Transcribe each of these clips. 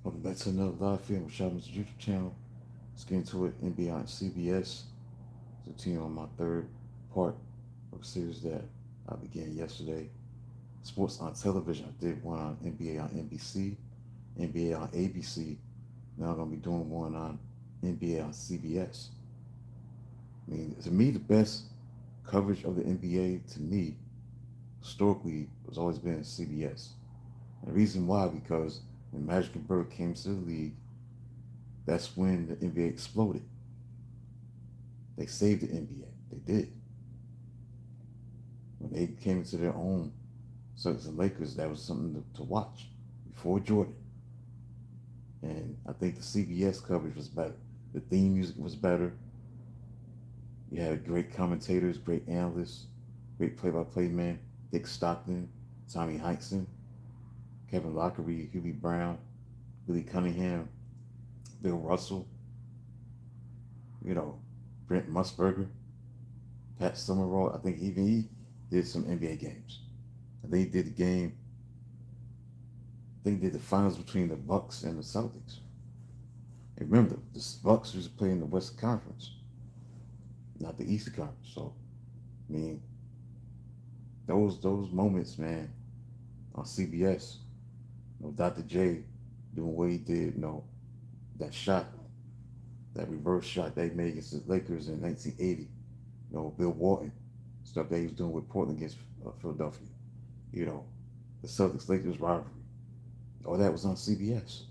Welcome back to another live film with Shopman's YouTube channel. Let's get into it. NBA on CBS. Continue on my third part of a series that I began yesterday. Sports on television. I did one on NBA on NBC, NBA on ABC. Now I'm going to be doing one on NBA on CBS. I mean, to me, the best coverage of the NBA, to me, historically, has always been CBS. And the reason why, because when Magic and Bird came to the league, that's when the NBA exploded. They saved the NBA. They did. When they came into their own, Celtics and Lakers, that was something to watch before Jordan. And I think the CBS coverage was better. The theme music was better. You had great commentators, great analysts, great play-by-play men. Dick Stockton, Tommy Heinsohn, Kevin Lockery, Hubie Brown, Billy Cunningham, Bill Russell, you know, Brent Musburger, Pat Summerall. I think even he did some NBA games. I think he did the game. I think he did the finals between the Bucks and the Celtics. And remember, the Bucks used to play in the Western Conference, not the Eastern Conference. So, I mean, those moments, man, on CBS, Dr. J doing what he did, that shot, that reverse shot they made against the Lakers in 1980. Bill Walton, stuff that he was doing with Portland against Philadelphia. You know, the Celtics Lakers rivalry. All that was on CBS.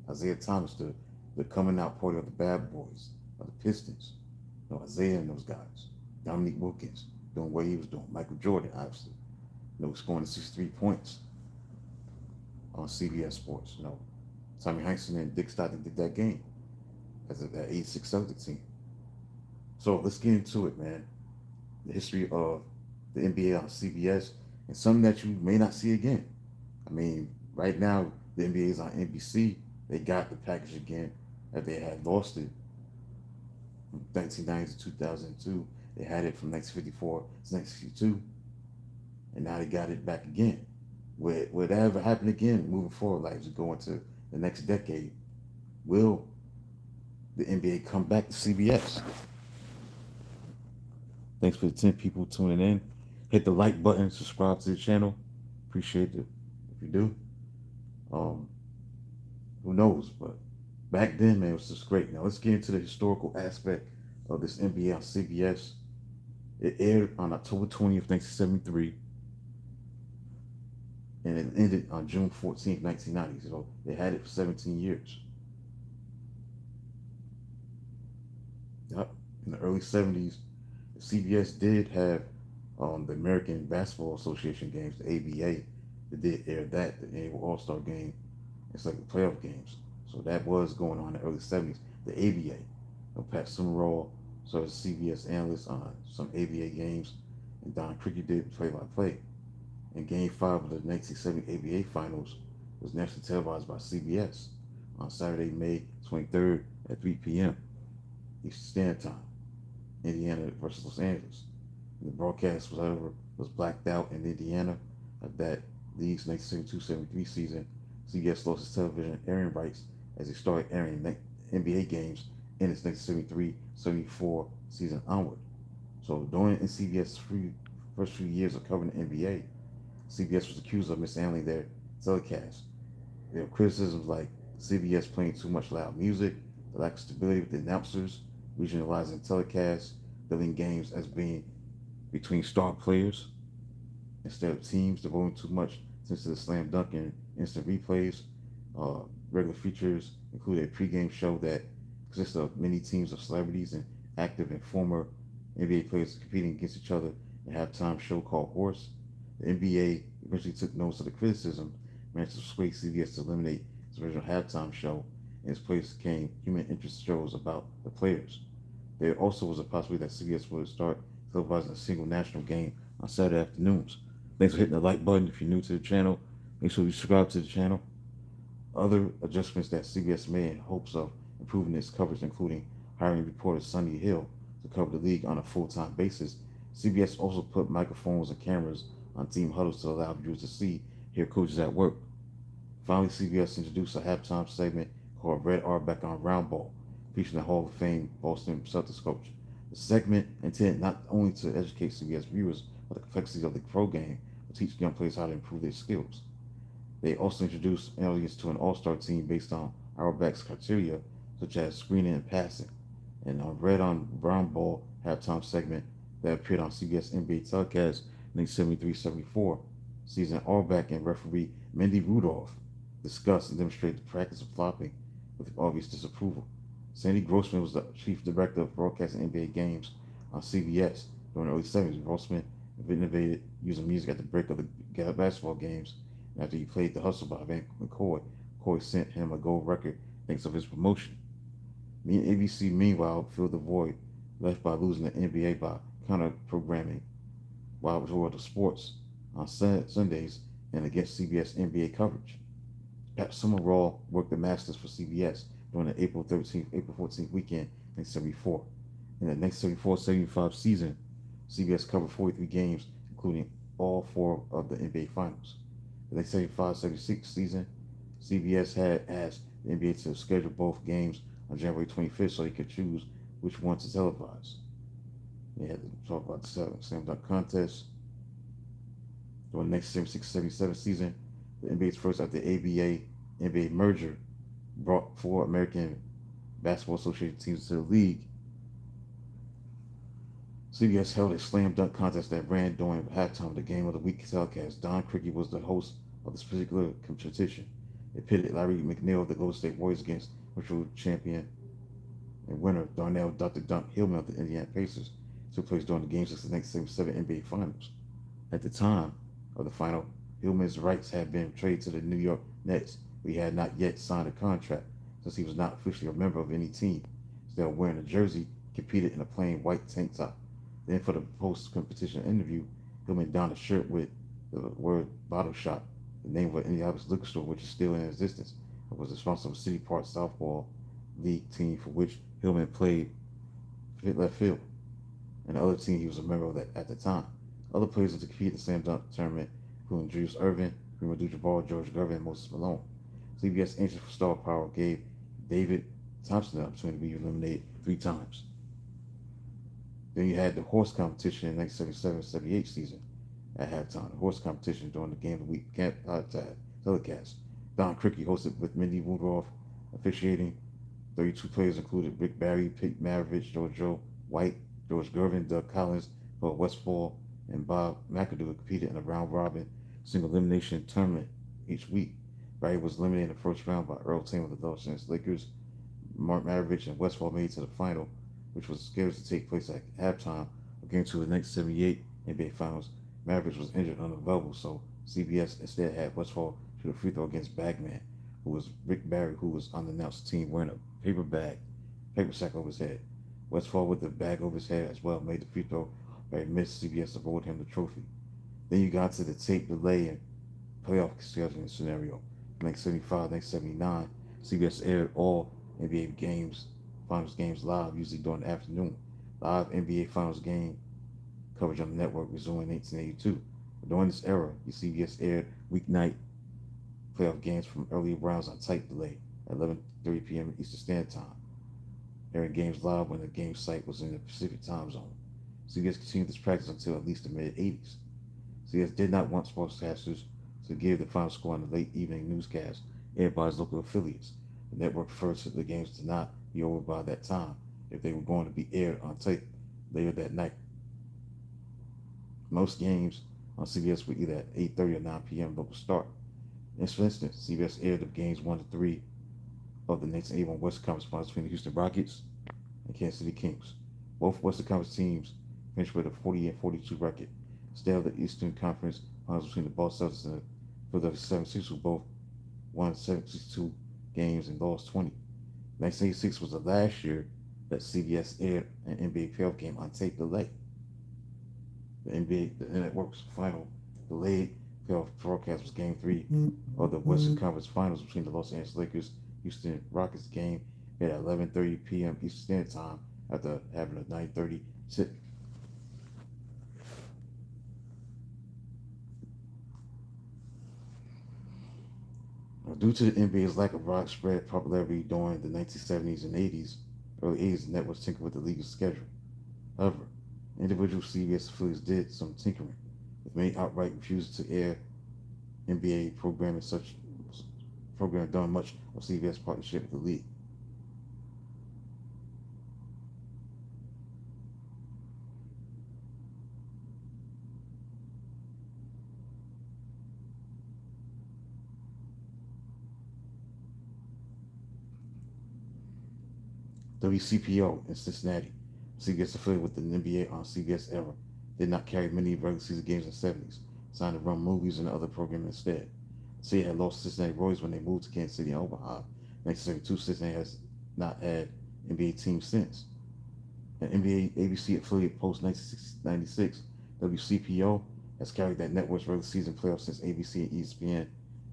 Isaiah Thomas, the coming out party of the Bad Boys, of the Pistons. Isaiah and those guys. Dominique Wilkins doing what he was doing. Michael Jordan, obviously. Scoring 63 points on CBS Sports. Tommy Heinsohn and Dick Stockton did that game as that 86 Celtics team. So let's get into it, man. The history of the NBA on CBS and something that you may not see again. I mean, right now, the NBA is on NBC. They got the package again that they had lost it from 1990 to 2002. They had it from 1954 to 1962. And now they got it back again. Will that ever happen again moving forward, like as we go into the next decade? Will the NBA come back to CBS? Thanks for the 10 people tuning in. Hit the like button, subscribe to the channel. Appreciate it if you do. Um, who knows? But back then, man, it was just great. Now let's get into the historical aspect of this NBA on CBS. It aired on October 20th, 1973, and it ended on June 14th, 1990. So they had it for 17 years. Yep. In the early 70s, CBS did have the American Basketball Association games, the ABA. They did air that, the annual All-Star game. It's like the playoff games. So that was going on in the early 70s. The ABA. Pat Summerall served as CBS analyst on some ABA games, and Don Cricket did play-by-play. And Game 5 of the 1970 ABA Finals was nationally televised by CBS on Saturday, May 23rd at 3 p.m. Eastern Standard Time. Indiana versus Los Angeles. And the broadcast was blacked out in Indiana of that league's 1972-73 season. CBS lost its television airing rights as they started airing NBA games in its 1973-74 season onward. So during CBS' first few years of covering the NBA, CBS was accused of mishandling their telecast. There were criticisms like CBS playing too much loud music, the lack of stability with the announcers, regionalizing telecasts, billing games as being between star players instead of teams, devoting too much attention to the slam dunk and instant replays. Regular features include a pregame show that consists of many teams of celebrities and active and former NBA players competing against each other. A halftime show called Horse. The NBA eventually took notice of the criticism, managed to persuade CBS to eliminate its original halftime show, and its place came human interest shows about the players. There also was a possibility that CBS would start televising a single national game on Saturday afternoons. Thanks for hitting the like button if you're new to the channel. Make sure you subscribe to the channel. Other adjustments that CBS made in hopes of improving its coverage, including hiring reporter Sonny Hill to cover the league on a full-time basis. CBS also put microphones and cameras on team huddles to allow viewers to see, hear coaches at work. Finally, CBS introduced a halftime segment called Red Auerbach on Round Ball, featuring the Hall of Fame Boston Celtics coach. The segment intended not only to educate CBS viewers of the complexity of the pro game, but teach young players how to improve their skills. They also introduced an audience to an all-star team based on Auerbach's criteria, such as screening and passing. And on Red on Brown Ball halftime segment that appeared on CBS NBA telecast in the 73-74 season, Auerbach and referee Mindy Rudolph discussed and demonstrated the practice of flopping with obvious disapproval. Sandy Grossman was the chief director of broadcasting NBA games on CBS during the early 70s. Grossman innovated using music at the break of the basketball games. And after he played The Hustle by Van McCoy, McCoy sent him a gold record thanks of his promotion. ABC, meanwhile, filled the void left by losing the NBA by counter-programming Wild World of Sports on Sundays and against CBS NBA coverage. Pat Summerall worked the Masters for CBS during the April 14th weekend in 1974. In the 1974-75 season, CBS covered 43 games, including all 4 of the NBA Finals. The 1975-76 season, CBS had asked the NBA to schedule both games on January 25th so he could choose which one to televise. They had to talk about the slam dunk contest. During the 1976-77 season, the NBA's first after ABA-NBA merger brought 4 American Basketball Association teams to the league. CBS held a slam dunk contest that ran during halftime of the Game of the Week telecast. Don Criqui was the host of this particular competition. It pitted Larry McNeil of the Golden State Warriors against virtual champion and winner Darnell Dr. Dunk Hillman of the Indiana Pacers. It took place during the Game 6 of the 1977 NBA Finals. At the time of the final, Hillman's rights had been traded to the New York Nets, but he had not yet signed a contract since he was not officially a member of any team. Instead of wearing a jersey, he competed in a plain white tank top. Then for the post-competition interview, Hillman donned a shirt with the word Bottle Shop, the name of an Indianapolis liquor store which is still in existence. It was responsible for City Park Softball League team for which Hillman played left field, and the other team he was a member of at the time. Other players to compete in the slam dunk tournament, including Julius Erving, Kareem Abdul-Jabbar, George Gervin, and Moses Malone. CBS, anxious for star power, gave David Thompson the opportunity to be eliminated 3 times. Then you had the horse competition in the 1977-78 season at halftime. The horse competition during the Game of the Week telecast. Don Criqui hosted with Mindy Rudolph officiating. 32 players included Rick Barry, Pete Maravich, Joe White, George Gervin, Doug Collins, Bud Westfall, and Bob McAdoo competed in a round-robin single elimination tournament each week. Barry was eliminated in the first round by Earl Taylor of the Los Angeles Lakers. Mark Maravich and Westfall made it to the final, which was scheduled to take place at halftime of Game 2 of the 1978 NBA Finals. Maravich was injured and unavailable, so CBS instead had Westfall shoot a free throw against Bagman, who was Rick Barry, who was on the announced team wearing a paper sack over his head. Westfall with the bag over his head as well made the free throw. Barry missed. CBS awarded him the trophy. Then you got to the tape delay and playoff scheduling scenario. 1975, 1979, CBS aired all NBA games, Finals games live, usually during the afternoon. Live NBA Finals game coverage on the network resumed in 1982. But during this era, the CBS aired weeknight playoff games from earlier rounds on tape delay at 11:30 p.m. Eastern Standard Time, airing games live when the game site was in the Pacific time zone. CBS continued this practice until at least the mid-80s. CBS did not want sportscasters to give the final score on the late evening newscast aired by its local affiliates. The network preferred the games to not be over by that time if they were going to be aired on tape later that night. Most games on CBS were either at 8:30 or 9 p.m. local start. In this instance, CBS aired the games 1 to 3 of the 1981 Western Conference Finals between the Houston Rockets and Kansas City Kings. Both Western Conference teams finished with a 40-42 record. Instead of the Eastern Conference Finals between the Boston Celtics and the Philadelphia 76ers, who both won 72 games and lost 20. 1986 was the last year that CBS aired an NBA playoff game on tape delay. The network's final delayed playoff broadcast was Game 3 of the Western Conference Finals between the Los Angeles Lakers Houston Rockets game at 11:30 p.m. Eastern Standard Time after having a 9:30 tip. Due to the NBA's lack of widespread popularity during the 1970s and 80s, early 80s, the networks tinkered with the league's schedule. However, individual CBS affiliates did some tinkering, with many outright refusing to air NBA programming, such program done much of CBS partnership with the league. WCPO in Cincinnati, CBS affiliate with the NBA on CBS era, did not carry many regular season games in the 70s, signed to run movies and other programming instead. The city had lost Cincinnati Royals when they moved to Kansas City and Omaha. In 1972, Cincinnati has not had NBA teams since. An NBA ABC affiliate post 1996, WCPO has carried that network's regular season playoffs since ABC and ESPN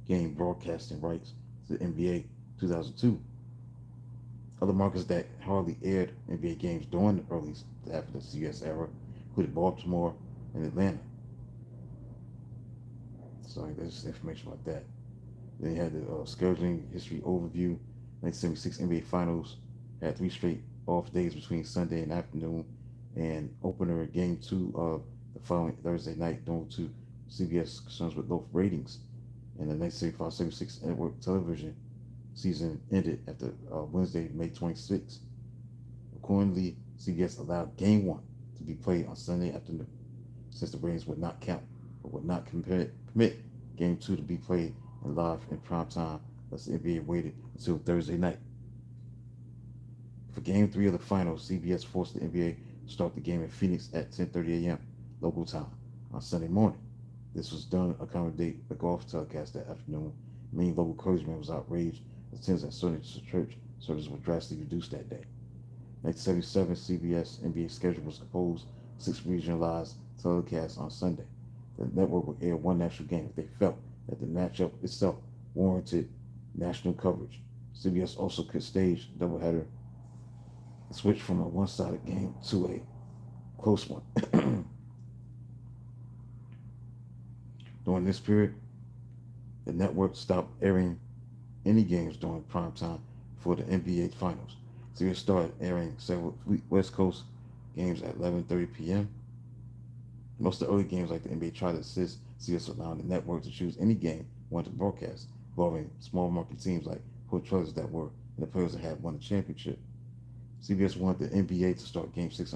gained broadcasting rights to the NBA 2002. Other markets that hardly aired NBA games during the early half of the CBS era included Baltimore and Atlanta. So there's information about that. Then you had the scheduling history overview. 1976 NBA Finals had 3 straight off days between Sunday and afternoon, and opener game 2 of the following Thursday night due to CBS concerns with low ratings. And the 1975-76 network television season ended after Wednesday, May 26th. Accordingly, CBS allowed Game 1 to be played on Sunday afternoon, since the ratings would not count, but would not permit Game 2 to be played and live in prime time, thus the NBA waited until Thursday night. For Game 3 of the finals, CBS forced the NBA to start the game in Phoenix at 10:30 a.m. local time on Sunday morning. This was done to accommodate the golf telecast that afternoon. Many local clergymen was outraged as attendance at certain church services were drastically reduced that day. 1977 CBS NBA schedule was composed of 6 regionalized telecasts on Sunday. The network would air one national game if they felt that the matchup itself warranted national coverage. CBS also could stage a doubleheader and switch from a one-sided game to a close one. During this period, the network stopped airing any games during prime time for the NBA Finals. CBS started airing several West Coast games at 11:30 p.m. Most of the early games, like the NBA, tried to assist CBS allowing the network to choose any game wanted to broadcast, involving small market teams like Port Trailers that were and the players that had won the championship. CBS wanted the NBA to start Game 6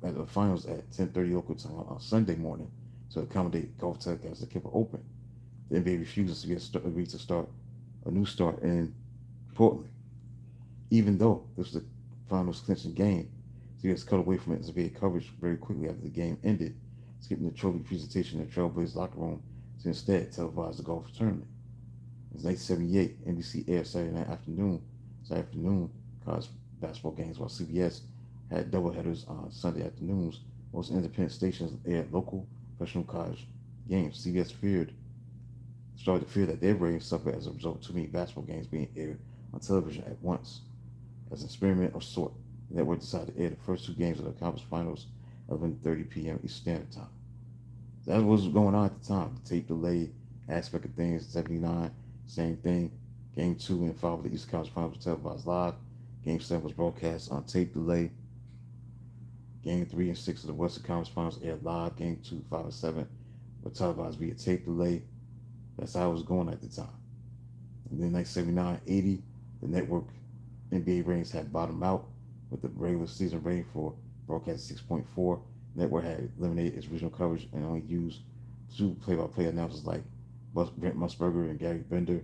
at the finals at 10:30 local time on Sunday morning to accommodate golf telecasts that kept it open. The NBA refused, and CBS agreed to start a new start in Portland. Even though this was the finals clinching game, CBS cut away from its NBA coverage very quickly after the game ended, skipping the trophy presentation in the Trailblazers locker room to instead televise the golf tournament. In 1978, NBC aired Saturday afternoon college basketball games, while CBS had doubleheaders on Sunday afternoons. Most independent stations aired local professional college games. CBS started to fear that their ratings suffered as a result of too many basketball games being aired on television at once. As an experiment of sort, the network decided to air the first 2 games of the conference finals at 11:30 p.m. Eastern Standard Time. That was going on at the time. The tape delay aspect of things, 79, same thing. Game 2 and 5 of the Eastern Conference Finals were televised live. Game 7 was broadcast on tape delay. Game 3 and 6 of the Western Conference Finals aired live. Game 2, 5, and 7 were televised via tape delay. That's how it was going at the time. And then 1979-80, the network NBA ratings had bottomed out with the regular season rating for broadcast 6.4. The network had eliminated its regional coverage and only used 2 play-by-play announcers like Brent Musburger and Gary Bender,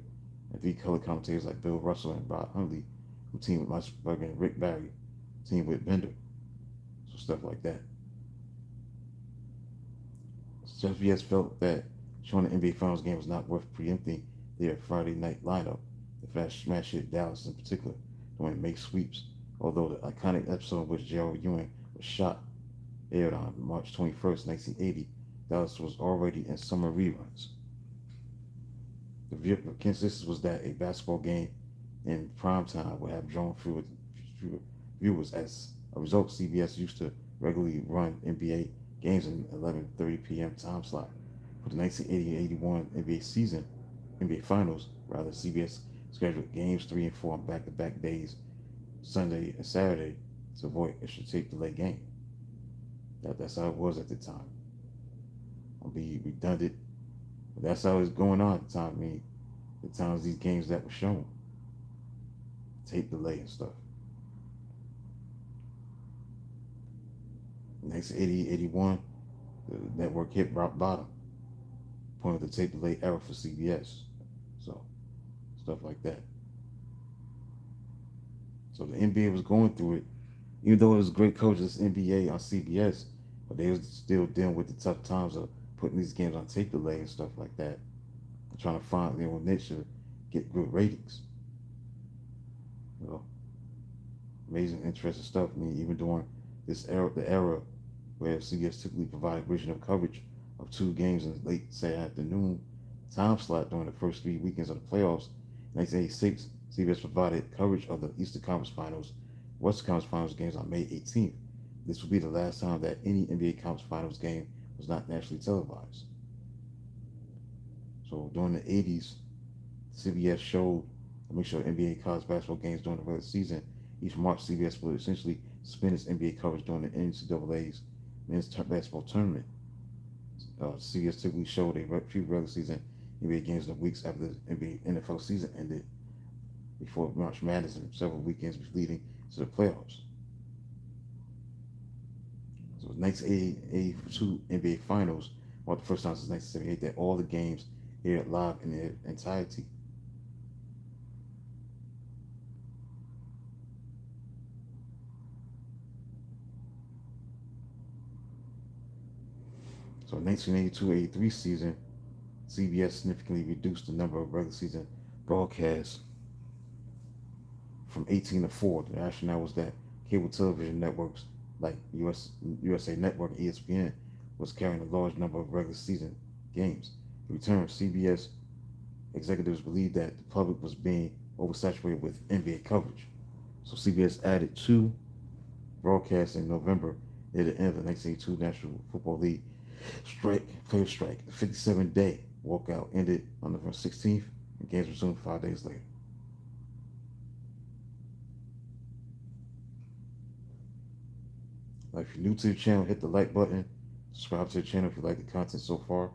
and 3 color commentators like Bill Russell and Rod Hundley, who teamed with Musburger, and Rick Barry, teamed with Bender. So stuff like that. CBS felt that showing the NBA Finals game was not worth preempting their Friday night lineup. The fast smash hit Dallas in particular, doing make sweeps, although the iconic episode in which Gerald Ewing was shot aired on March 21st, 1980. Dallas was already in summer reruns. The consensus was that a basketball game in prime time would have drawn fewer viewers. As a result, CBS used to regularly run NBA games in 11:30 p.m. time slot. For the 1980-81 NBA season, NBA Finals. Rather, CBS scheduled games 3 and 4 on back-to-back days, Sunday and Saturday, to avoid a strategic delay game. That's how it was at the time. I'll be redundant, but that's how it was going on at the time. I mean, the times these games that were shown, tape delay and stuff. Next 80, 81, the network hit rock bottom, pointing to the tape delay era for CBS. So, stuff like that. So the NBA was going through it, even though it was great coaches NBA on CBS, but they was still dealing with the tough times of putting these games on tape delay and stuff like that, and trying to find their own niche to get good ratings. You know, amazing, interesting stuff. I mean, even during this era, the era where CBS typically provided original coverage of two games in the late Saturday afternoon time slot during the first 3 weekends of the playoffs. In 1986, CBS provided coverage of the Eastern Conference Finals, Western Conference Finals games on May 18th. This would be the last time that any NBA Conference Finals game was not nationally televised. So during the 80s, CBS showed, make sure NBA college basketball games during the regular season. Each March, CBS would essentially suspend its NBA coverage during the NCAA's men's basketball tournament. CBS typically showed a few regular season NBA games in the weeks after the NBA NFL season ended, before March Madness and several weekends leading to the playoffs. So 1982 NBA Finals marked the first time since 1978 that all the games aired live in their entirety. So 1982-83 season, CBS significantly reduced the number of regular season broadcasts from 18 to 4. The rationale was that cable television networks like USA Network and ESPN was carrying a large number of regular season games. In return, CBS executives believed that the public was being oversaturated with NBA coverage. So CBS added 2 broadcasts in November near the end of the 1982 National Football League player strike. The 57-day walkout ended on November 16th, and games resumed 5 days later. Now, if you're new to the channel, hit the like button. Subscribe to the channel if you like the content so far.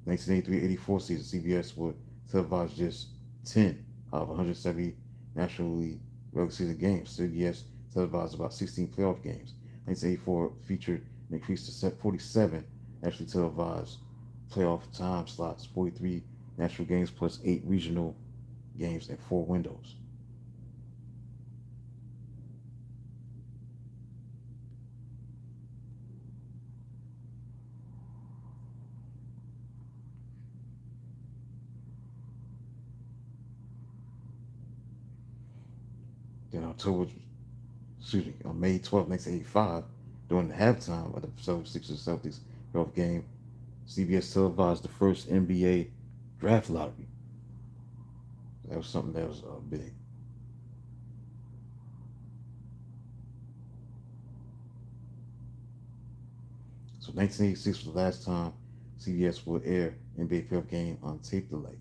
1983-84 season, CBS would televise just 10 out of 170 National League regular season games. CBS televised about 16 playoff games. 1984 featured an increase to 47 nationally televised playoff time slots, 43 national games plus 8 regional games and 4 windows. Then on May 12, 1985, during the halftime of the 76ers Celtics playoff game, CBS televised the first NBA draft lottery. That was something that was big. So 1986 was the last time CBS would air NBA playoff game on tape delay.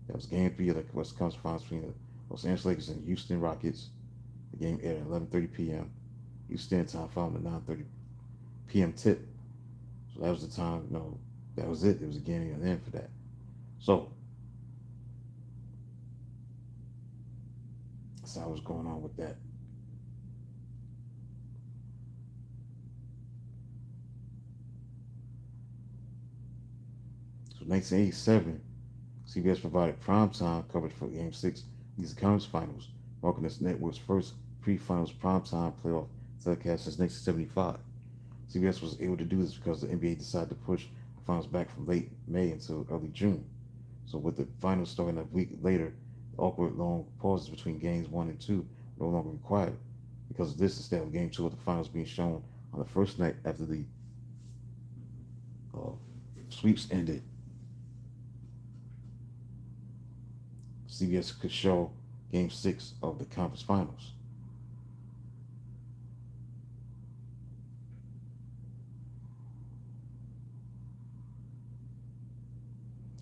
That was Game 3 of the Western Conference Finals between the Los Angeles Lakers and Houston Rockets. The game aired at 11:30 p.m. Eastern Time, following the 9:30 p.m. tip. So that was the time. That was it. It was a beginning and an end for that. So that's how was going on with that. So 1987, CBS provided primetime coverage for Game 6 of these conference finals, marking this network's first pre-finals primetime playoff telecast since 1975. CBS was able to do this because the NBA decided to push the finals back from late May until early June. So with the finals starting a week later, the awkward long pauses between games 1 and 2 were no longer required. Because of this, instead of Game 2 of the finals being shown on the first night after the sweeps ended, CBS could show Game 6 of the conference finals.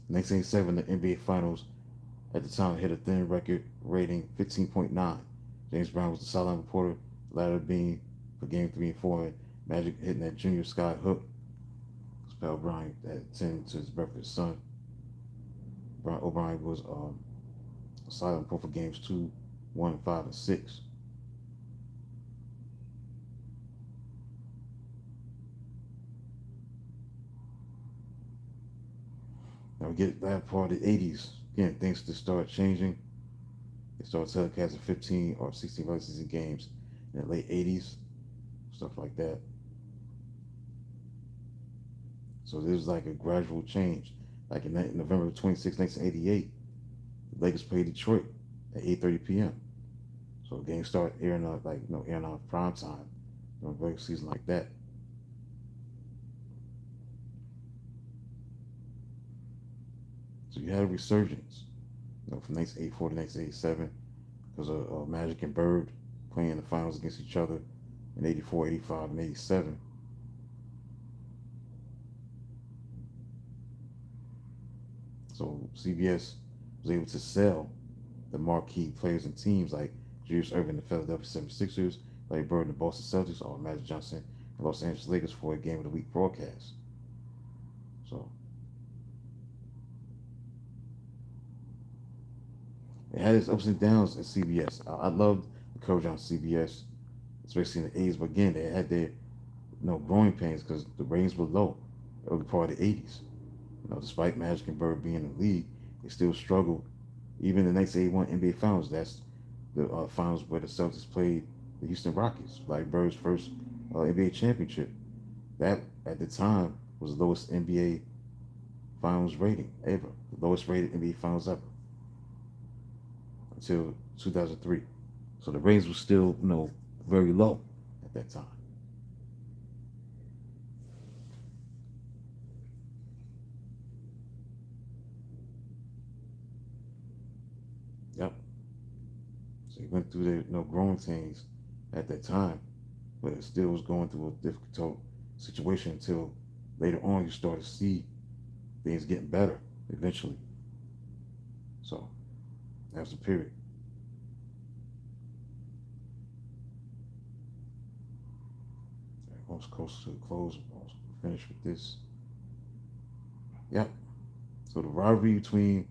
1987, the NBA Finals at the time hit a thin record rating 15.9. James Brown was the sideline reporter, latter being for Game 3 and 4, and Magic hitting that junior sky hook. Spell Bryant at 10 to his birth of his son. Brian O'Brien was a sideline reporter for Games 2, 1, 5, and 6. Now we get that part of the 80s. Again, things just started changing. They started telecasting 15 or 16 regular season games in the late 80s, stuff like that. So there was like a gradual change. Like in November 26, 1988, the Lakers played Detroit at 8:30 p.m. So the game started airing out airing out prime time during the regular season like that. So you had a resurgence, from 1984 to 1987 because of Magic and Bird playing in the finals against each other in 84, 85, and 87. So CBS was able to sell the marquee players and teams like Julius Erving, the Philadelphia 76ers, Larry Bird, and the Boston Celtics, or Magic Johnson, and Los Angeles Lakers for a Game of the Week broadcast. So it had its ups and downs at CBS. I loved the coverage on CBS, especially in the 80s. But again, they had their growing pains because the ratings were low early part of the 80s. Despite Magic and Bird being in the league, they still struggled. Even the 1981 NBA Finals, that's the finals where the Celtics played the Houston Rockets, like Bird's first NBA championship. That, at the time, was the lowest NBA Finals rating ever, the lowest rated NBA Finals ever, until 2003. So the ratings were still, very low at that time. Yep. So he went through the growing things at that time, but it still was going through a difficult situation until later on you start to see things getting better eventually. So that was the period. Almost close to the close. Almost finished with this. Yep. So the rivalry between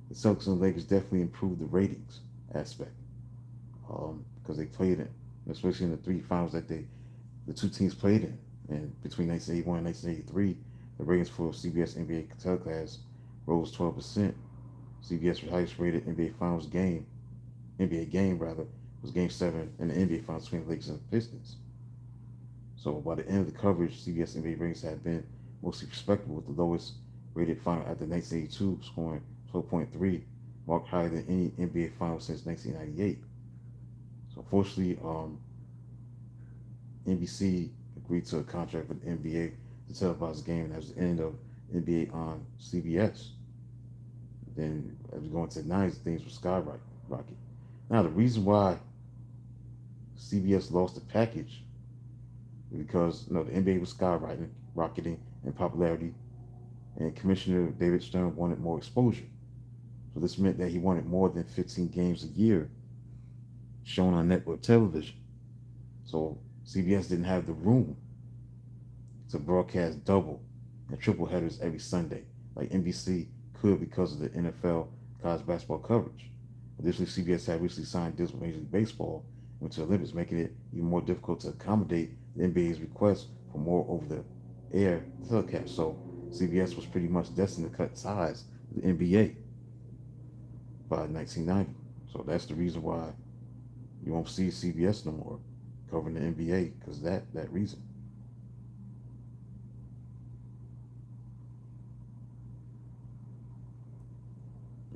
the Celtics and the Lakers definitely improved the ratings aspect because they played in, especially in the three finals that the two teams played in. And between 1981 and 1983, the ratings for CBS NBA telecast rose 12%. CBS highest rated NBA game rather, was Game 7 in the NBA Finals between the Lakers and the Pistons. So by the end of the coverage, CBS NBA ratings had been mostly respectable, with the lowest rated final after 1982 scoring 12.3, marked higher than any NBA final since 1998. So unfortunately, NBC agreed to a contract with the NBA to televise the game, and that was the end of NBA on CBS. Then as we go into the 90s, things were skyrocket. Now the reason why CBS lost the package was because the NBA was skyrocketing in popularity, and Commissioner David Stern wanted more exposure. So this meant that he wanted more than 15 games a year shown on network television. So CBS didn't have the room to broadcast double and triple headers every Sunday, like NBC could because of the NFL college basketball coverage. Additionally, CBS had recently signed deals with Major League Baseball and to the Olympics, making it even more difficult to accommodate the NBA's request for more over-the-air telecast. So CBS was pretty much destined to cut ties with the NBA by 1990. So that's the reason why you won't see CBS no more covering the NBA, because that reason.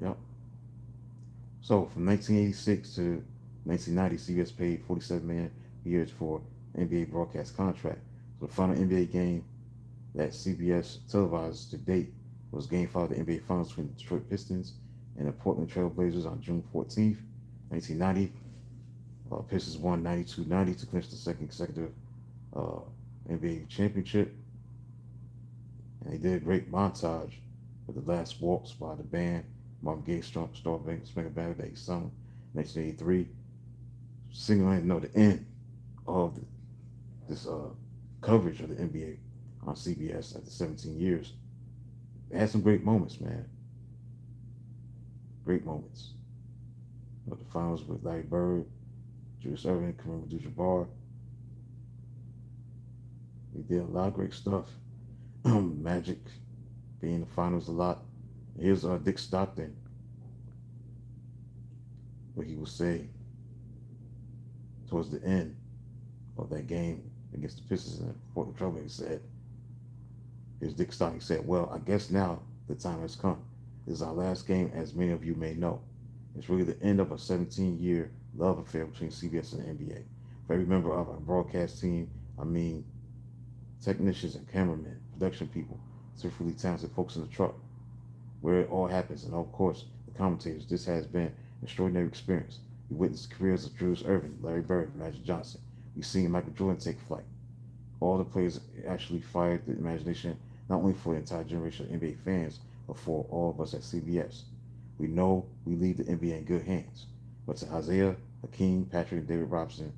Yep. So from 1986 to 1990, CBS paid $47 million a year for NBA broadcast contract. So the final NBA game that CBS televised to date was Game 5 of the NBA Finals between the Detroit Pistons and the Portland Trail Blazers on June 14th, 1990. Pistons won 92-90 to clinch the second consecutive NBA championship. And they did a great montage with the last waltz by the band Marvin Gaye Spank Banner that he sung in 1983, signaling the end of this coverage of the NBA on CBS after 17 years. It had some great moments, man. Great moments. The finals with Larry Bird, Julius Erving, Kareem Abdul-Jabbar. We did a lot of great stuff. Magic being in the finals a lot. Here's Dick Stockton, what he would say towards the end of that game against the Pistons in Portland Trail. He said, here's Dick Stockton. He said, well, I guess now the time has come. This is our last game, as many of you may know. It's really the end of a 17-year love affair between CBS and the NBA. For every member of our broadcast team, I mean technicians and cameramen, production people, terrifically talented folks in the truck, where it all happens, and of course, the commentators. This has been an extraordinary experience. We witnessed the careers of Julius Erving, Larry Bird, Magic Johnson. We've seen Michael Jordan take flight. All the players actually fired the imagination, not only for the entire generation of NBA fans, but for all of us at CBS. We know we leave the NBA in good hands. But to Isaiah, Hakeem, Patrick, and David Robinson,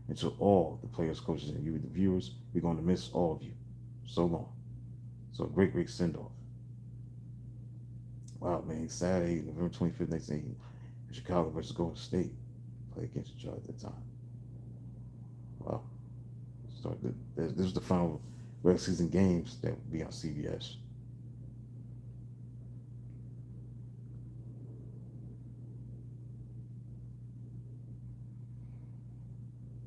and to all the players, coaches, and you, the viewers, we're going to miss all of you. So long. So a great, great send-off. Wow, man. Saturday, November 25th, 1980, Chicago versus Golden State play against each other at that time. Wow. So this was the final regular season games that would be on CBS.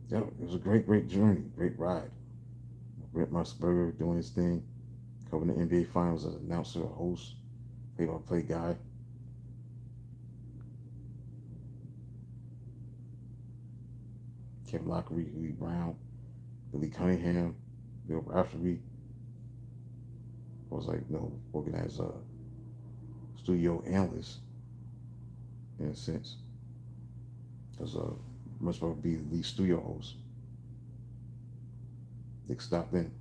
Yeah, it was a great, great journey, great ride. Brent Musburger doing his thing, covering the NBA Finals as an announcer, a host, play-by-play guy. Kevin Lockery, Lee Brown, Billy Cunningham, Bill Raftery was working as a studio analyst in a sense, because must be the lead studio host. Dick Stockton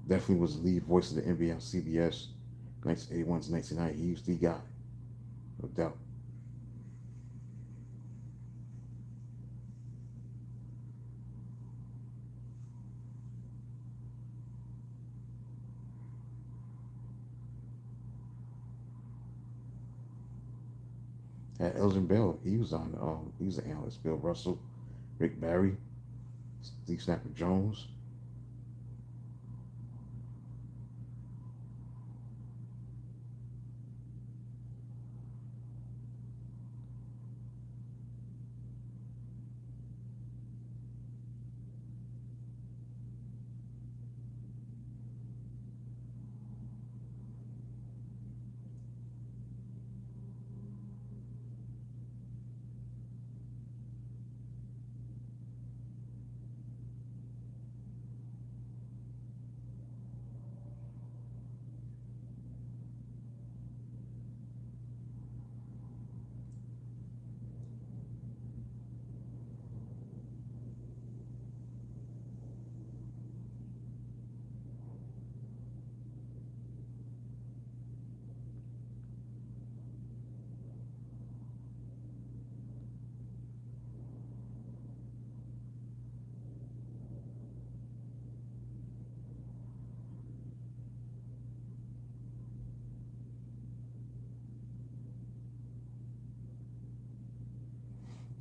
definitely was the lead voice of the NBA on CBS, 1981 to 1990. He was the guy, no doubt. Had Elgin Bell, he was he was an analyst. Bill Russell, Rick Barry, Steve Snapper Jones.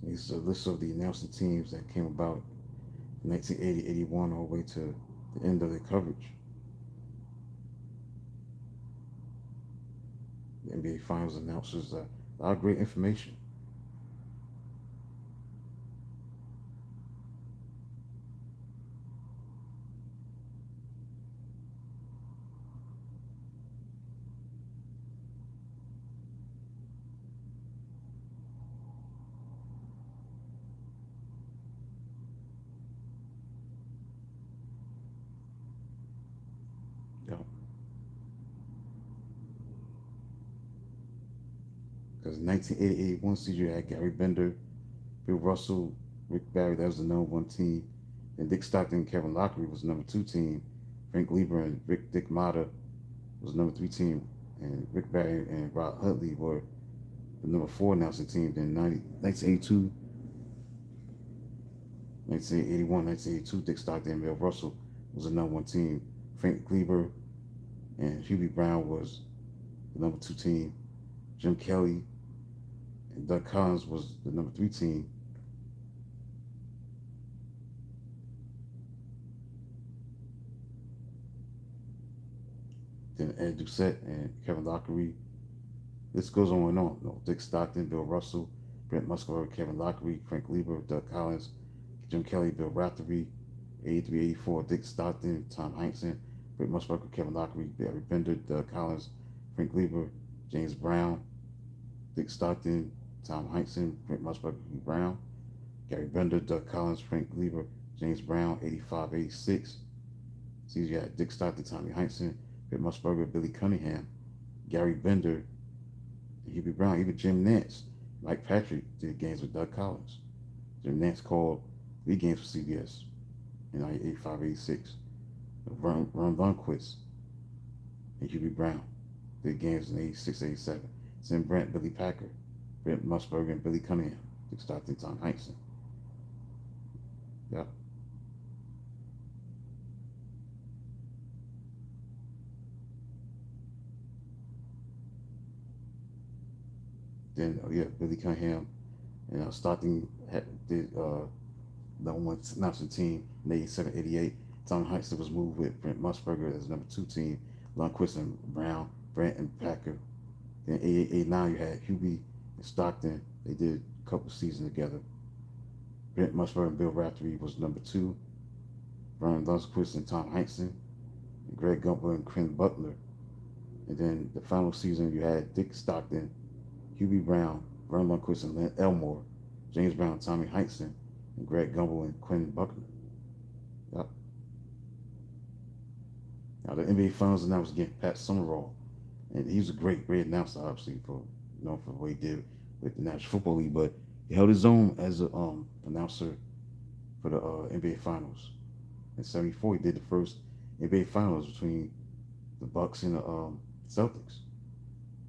These are a list of the announcing teams that came about from 1980, 81, all the way to the end of their coverage. The NBA Finals announcers, a lot of great information. Because 1980-81 season, you had Gary Bender, Bill Russell, Rick Barry, that was the number one team. And Dick Stockton and Kevin Lockery was the number two team. Frank Lieber and Dick Mata was the number three team. And Rick Barry and Rod Hudley were the number 4 announcing team. Then 1982, 1981, 1982, Dick Stockton and Bill Russell was the number 1 team. Frank Kleber and Hubie Brown was the number 2 team. Jim Kelly and Doug Collins was the number 3 team. Then Ed Doucette and Kevin Lockery. This goes on and on. No, Dick Stockton, Bill Russell, Brent Musburger, Kevin Lockery, Frank Lieber, Doug Collins, Jim Kelly, Bill Raftery, 83, 84, Dick Stockton, Tom Heinsohn, Brent Musburger, Kevin Lockery, Barry Bender, Doug Collins, Frank Lieber, James Brown, Dick Stockton, Tom Heinsohn, Brent Musburger, Brown, Gary Bender, Doug Collins, Frank Lieber, James Brown, 85, 86. So you got Dick Stockton, Tommy Heinsohn, Brent Musburger, Billy Cunningham, Gary Bender, Hubie Brown, even Jim Nance. Mike Patrick did games with Doug Collins. Jim Nance called 3 games for CBS in 85, 86. Ron Lundquist and Hubie Brown did games in 86, 87. Tim Brent, Billy Packer, Brent Musburger, and Billy Cunningham. Dick Stockton, Tom Heinsohn. Yep. Then, Billy Cunningham and Stockton did the one announcing team in 87, 88. Tom Heinsohn was moved with Brent Musburger as number 2 team. Lundquist and Brown, Brent and Packer. Then 88, 89, you had Hubie and Stockton. They did a couple seasons together. Brent Musburger and Bill Raftery was number 2. Brian Lundquist and Tom Heinsohn. And Greg Gumbel and Quinn Butler. And then the final season, you had Dick Stockton, Hubie Brown, Vern Lundquist, and Len Elmore, James Brown, Tommy Heinsohn, and Greg Gumbel and Quinn Buckner. Yep. Now the NBA Finals announced again, Pat Summerall, and he was a great announcer, obviously, for what he did with the National Football League. But he held his own as a announcer for the NBA Finals. In '74, he did the first NBA Finals between the Bucks and the Celtics.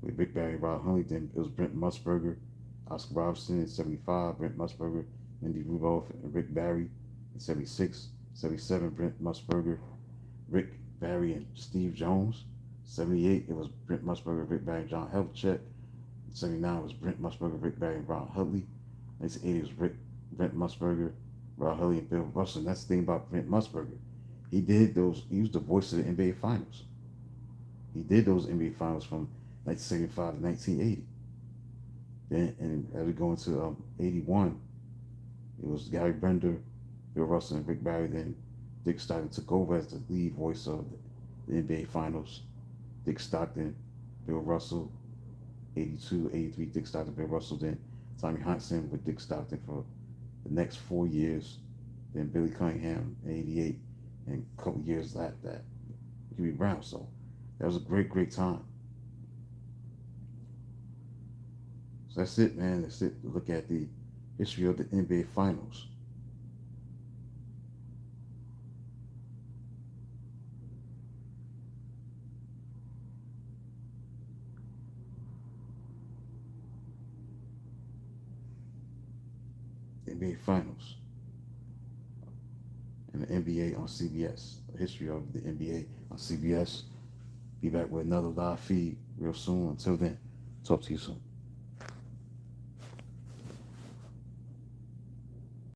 With Rick Barry, Rod Hundley. Then it was Brent Musburger, Oscar Robertson in '75, Brent Musburger, Lindy Rudolph, and Rick Barry in '76, '77, Brent Musburger, Rick Barry, and Steve Jones. '78, it was Brent Musburger, Rick Barry, and John Havlicek. In '79, it was Brent Musburger, Rick Barry, and Ron Hudley. 1980, it was Brent Musburger, Ron Hudley, and Bill Russell. And that's the thing about Brent Musburger. He was the voice of the NBA Finals. He did those NBA Finals from 1975 to 1980. Then, and as we go into 81, it was Gary Bender, Bill Russell, and Rick Barry. Then Dick Stockton took over as the lead voice of the NBA Finals. Dick Stockton, Bill Russell, 82, 83, Dick Stockton, Bill Russell. Then Tommy Heinsohn with Dick Stockton for the next 4 years. Then Billy Cunningham in 88, and a couple years after that, Hubie Brown. So that was a great time. So that's it, man. That's it. Look at the history of the NBA Finals. NBA Finals. And the NBA on CBS. The history of the NBA on CBS. Be back with another live feed real soon. Until then, talk to you soon.